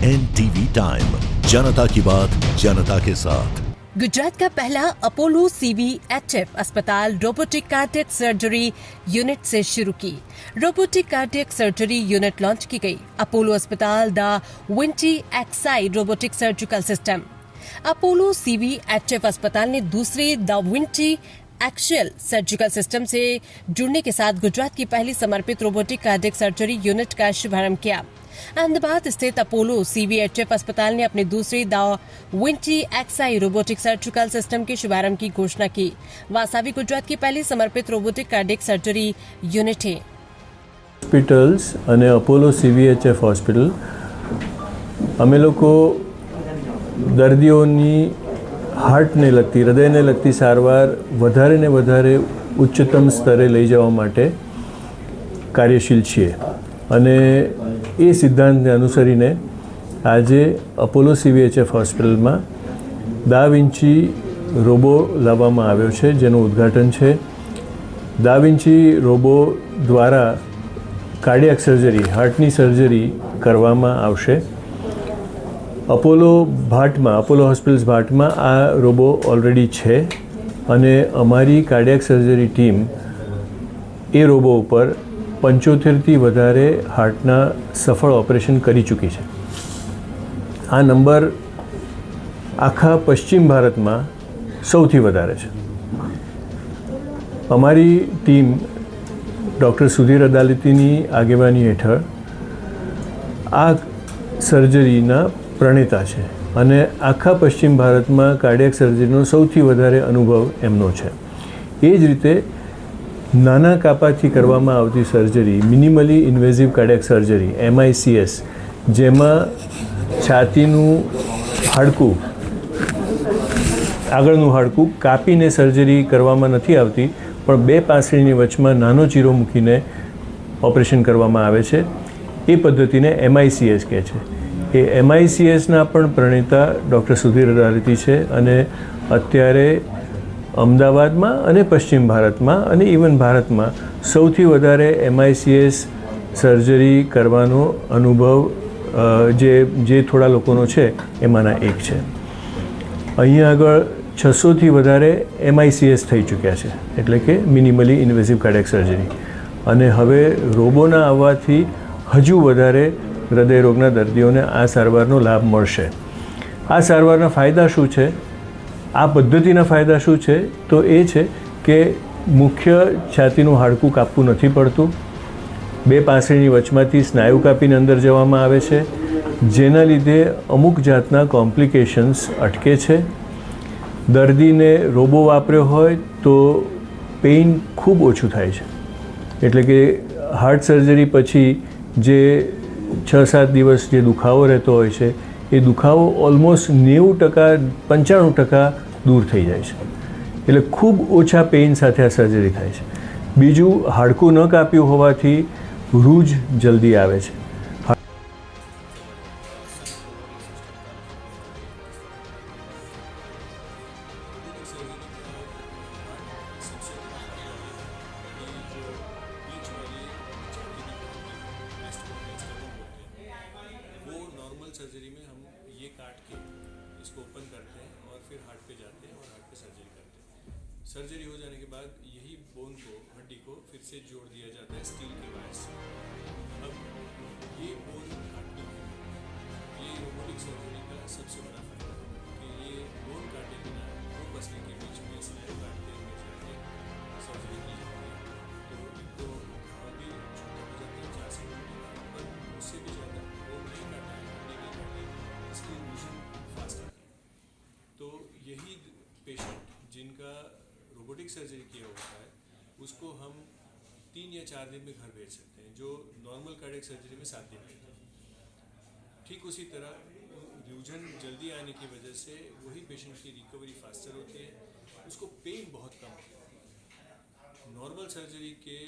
NTV time, जनता की बात जनता के साथ। गुजरात का पहला अपोलो CVHF अस्पताल रोबोटिक कार्डियक सर्जरी यूनिट से शुरू की। Robotic cardiac surgery unit launch की गई। अपोलो अस्पताल the Vinci एक्साई robotic surgical system. Apollo CVHF अस्पताल ने दूसरे the Vinci axial surgical system से जुड़ने के साथ गुजरात की पहली समर्पित रोबोटिक कार्डियक सर्जरी यूनिट का शुभारंभ किया। अहमदाबाद स्थित अपोलो CVHF अस्पताल ने अपने दूसरी the Vinci एक्साई robotic surgical system के शुभारंभ की घोषणा की। वासावी गुजरात की पहली समर्पित रोबोटिक कार्डियक सर्जरी यूनिट है। હોસ્પિટલ્સ અને અપોલો CVHF હોસ્પિટલ અમે લોકો દર્દીઓની હાર્ટને લગતી હૃદયને લગતી સારવાર વધારે ને વધારે ઉચ્ચતમ સ્તરે લઈ જવા માટે કાર્યશીલ છીએ અને એ સિદ્ધાંતને અનુસરીને આજે અપોલો CVHF હોસ્પિટલમાં દા વિંચી રોબો લાવવામાં આવ્યો છે, જેનું ઉદ્ઘાટન છે। દા વિંચી રોબો દ્વારા કાર્ડિયાક સર્જરી, હાર્ટની સર્જરી કરવામાં આવશે। અપોલો ભાટમાં, અપોલો હોસ્પિટલ્સ ભાટમાં આ રોબો ઓલરેડી છે અને અમારી કાર્ડિયાક સર્જરી ટીમ એ રોબો ઉપર 75થી વધારે હાર્ટના સફળ ઓપરેશન કરી ચૂકી છે। આ નંબર આખા પશ્ચિમ ભારતમાં સૌથી વધારે છે। અમારી ટીમ ડૉક્ટર સુધીર અદાલતીની આગેવાની હેઠળ આ સર્જરીના પ્રણેતા છે અને આખા પશ્ચિમ ભારતમાં કાર્ડિયાક સર્જરીનો સૌથી વધારે અનુભવ એમનો છે। એ જ રીતે નાના કાપાથી કરવામાં આવતી surgery, મિનિમલી invasive cardiac surgery MICS, જેમાં છાતીનું હાડકું, આગળનું હાડકું કાપીને સર્જરી કરવામાં નથી આવતી, પણ બે પાંસળીની વચમાં નાનો ચીરો મૂકીને ઓપરેશન કરવામાં આવે છે। એ પદ્ધતિને MICS કહે છે। એ MICSના પણ પ્રણેતા ડૉક્ટર સુધીર અદાલતી છે અને અત્યારે અમદાવાદમાં અને પશ્ચિમ ભારતમાં અને ઇવન ભારતમાં સૌથી વધારે MICS સર્જરી કરવાનો અનુભવ જે થોડા લોકોનો છે એમાંના એક છે। અહીંયા આગળ 600થી વધારે MICS થઈ ચૂક્યા છે, એટલે કે મિનિમલી ઇન્વેઝિવ કાર્ડિયાક સર્જરી, અને હવે રોબોના આવવાથી હજુ વધારે હૃદયરોગના દર્દીઓને આ સારવારનો લાભ મળશે। આ સારવારના ફાયદા શું છે? આ પદ્ધતિના ફાયદા શું છે? તો એ છે કે મુખ્ય છાતીનું હાડકું કાપવું નથી પડતું, બે પાંસળીની વચમાંથી સ્નાયુ કાપીને અંદર જવામાં આવે છે, જેના લીધે અમુક જાતના કોમ્પ્લિકેશન્સ અટકે છે। દર્દીને રોબો વાપર્યો હોય તો પેઇન ખૂબ ઓછું થાય છે, એટલે કે હાર્ટ સર્જરી પછી જે 6-7 દિવસ જે દુખાવો રહેતો હોય છે એ દુખાવો ઓલમોસ્ટ 90%, 95% દૂર થઈ જાય છે, એટલે ખૂબ ઓછા પેઇન સાથે આ સર્જરી થાય છે। બીજું, હાડકું ન કાપ્યું હોવાથી રૂજ જલ્દી આવે છે। सर्जरी में हम ये काट के इसको ओपन करते हैं और फिर हार्ट पे जाते हैं और हार्ट पे सर्जरी करते हैं। सर्जरी हो जाने के बाद यही बोन को, हड्डी को फिर से जोड़ दिया जाता है स्टील के वायर से। अब ये बोन काटने के ये रोबोटिक सर्जरी का सबसे बड़ा फायदा है कि ये बोन काटे बिना दो पसली के बीच में स्नायु काट के जाके सर्जरी की जाती है। तो एक तो अभी छोटा हो जाता है 4 सेंटीमीटर, पर उससे भी ज़्यादा बोन नहीं काटा है, इसकी रिविजन फास्ट आती है। तो यही पेशेंट जिनका रोबोटिक सर्जरी किया होता है उसको हम 3 या 4 दिन में घर भेज सकते हैं, जो नॉर्मल कार्डियक सर्जरी में 7 दिन लगते हैं। ठीक उसी तरह रिविजन जल्दी आने की वजह से वही पेशेंट की रिकवरी फास्टर होती है, उसको पेन बहुत कम होता है। नॉर्मल सर्जरी के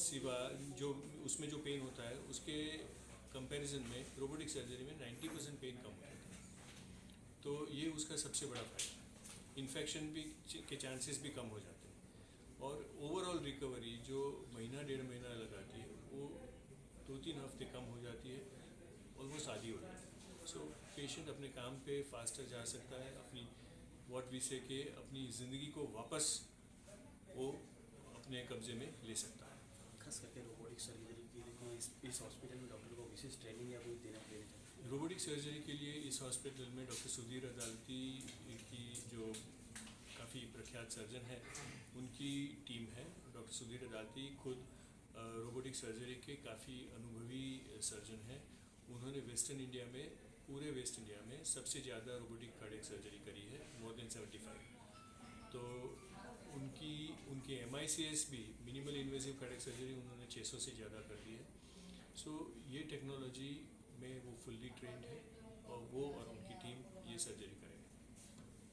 सिवा जो उसमें जो पेन होता है उसके कंपैरिजन में रोबोटिक सर्जरी में 90% पेन कम हो जाता है। तो ये उसका सबसे बड़ा फायदा है। इन्फेक्शन भी के चांसेस भी कम हो जाते हैं और ओवरऑल रिकवरी जो महीना 1.5 महीना लगाती है वो 2-3 हफ्ते कम हो जाती है, ऑलमोस्ट आधी हो जाती है। सो पेशेंट अपने काम पे फास्टर जा सकता है, अपनी व्हाट वी से के अपनी ज़िंदगी को वापस वो अपने कब्जे में ले सकता है। खास करके रोबोटिक सर्जरी के लिए इस हॉस्पिटल में डॉक्टर को विशेष ट्रेनिंग या कोई देना चाहिए? रोबोटिक सर्जरी के लिए इस हॉस्पिटल में डॉक्टर सुधीर अदालती की जो काफ़ी प्रख्यात सर्जन है उनकी टीम है। डॉक्टर सुधीर अदालती खुद रोबोटिक सर्जरी के काफ़ी अनुभवी सर्जन हैं। उन्होंने वेस्टर्न इंडिया में, पूरे वेस्ट इंडिया में सबसे ज़्यादा रोबोटिक कार्डियक सर्जरी करी है, मोर देन 75। तो उनकी MICS भी, मिनिमल इन्वेसिव कार्डियक सर्जरी, उन्होंने 600 से ज़्यादा कर दी है। सो ये टेक्नोलॉजी में वो फुल्ली ट्रेंड है और वो और उनकी टीम ये सर्जरी करेंगे।